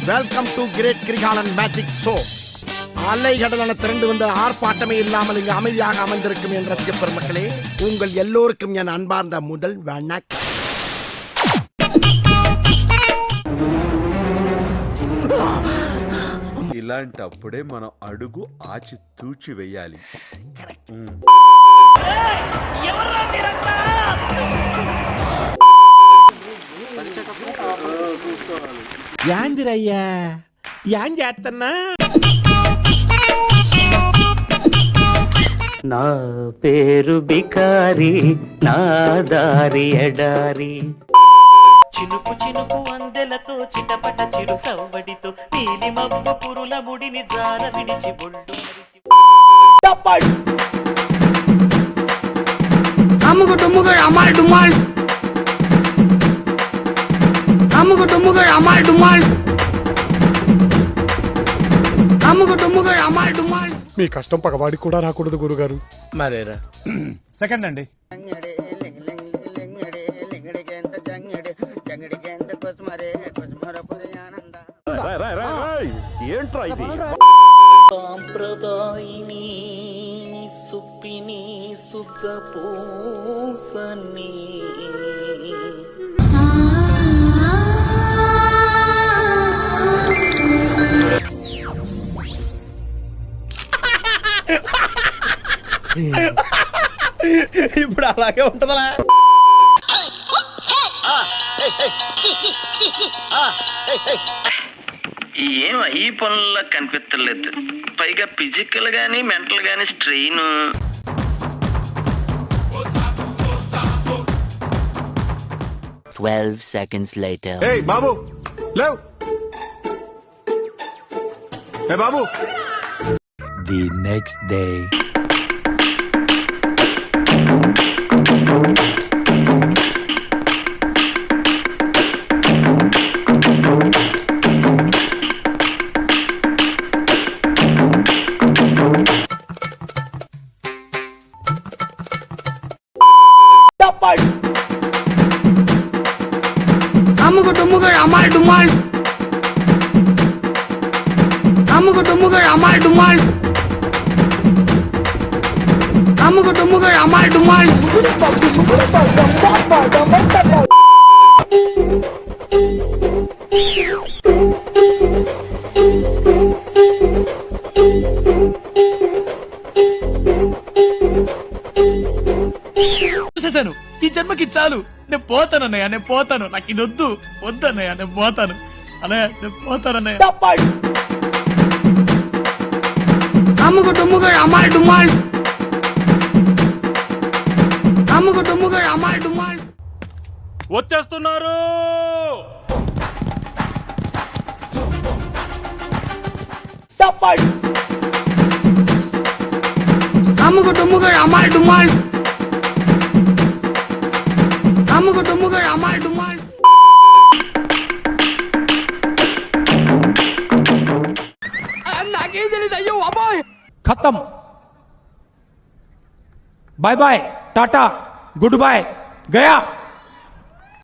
Welcome to great Kirikalan magic show. அலைகடலான திரண்டு வந்த ஆர்ப்பாட்டமே இல்லாமல் இங்கு அமைதியாக அமைந்திருக்கும் என் ரசிக பெருமக்களே, உங்கள் எல்லோருக்கும் என் அன்பார்ந்த முதல் வணக்கம். ఇలాంటప్పుడే మనం అడుగు ఆచి తూచి వేయాలి. యాందిరయ్యా యాం చేస్తున్నా? నా పేరు బికారి, నా దారి ఎడారి. చినుకు చినుకు అందెలతో చిటపట చిరు సవ్వడితో నీలి మబ్బు పురుల ముడిని జార విడిచి బొళ్ళు అమ్ముకు టుమ్ముకు అమ్మాయి డుమ్మాల్, అమ్ముకు టుమ్ముకు అమ్మాయి డుమ్మాల్, అమ్ముకు టుమ్ముకు అమ్మాయి డుమ్మాల్. మీ కష్టం పగవాడికి కూడా రాకూడదు గురుగారు. మరేరా సెకండ్ అండి. ఏంట్రా ఇది? సాంప్రదాయిని సుప్పిని సుఖ పూసని ఇప్పుడు అలాగే ఉంటదా? ఏం ఈ పనుల్లో కనిపించలేదు. పైగా ఫిజికల్ గానీ మెంటల్ గానీ స్ట్రెయిన్. 12 seconds later. ఏయ్ బాబు లేవ్. ఏ బాబు. The next day. అమ్ముకు టుమ్ముకు అమ్మాయి డుమ్మాల్, అమ్ముకు టుమ్ముకు అమ్మాయి డుమ్మాల్, అమ్ముకు టుమ్ముకు అమ్మాయి డుమ్మాల్. చూసేసాను. ఈ జన్మకి చాలు. నేను పోతాను అన్నయ్య, నేను పోతాను. నాకు ఇది వద్దు వద్దన్నయ్య, నేను పోతాను అన్నయ్య, నేను పోతానన్నయ్య. అమ్ముకు టుమ్ముకు అమ్మాయి డుమ్మాల్, అమ్ముకు టుమ్ముకు అమ్మాయి డుమ్మాల్. వచ్చేస్తున్నారు. అమ్ముకు టుమ్ముకు అమ్మాయి డుమ్మాల్, అమ్ముకు టుమ్ముకు అమ్మాయి డుమ్మాల్. నాకేం తెలియదు. అయ్యో అమ్మాయి. ఖతం. Bye bye, tata, goodbye, Gaya.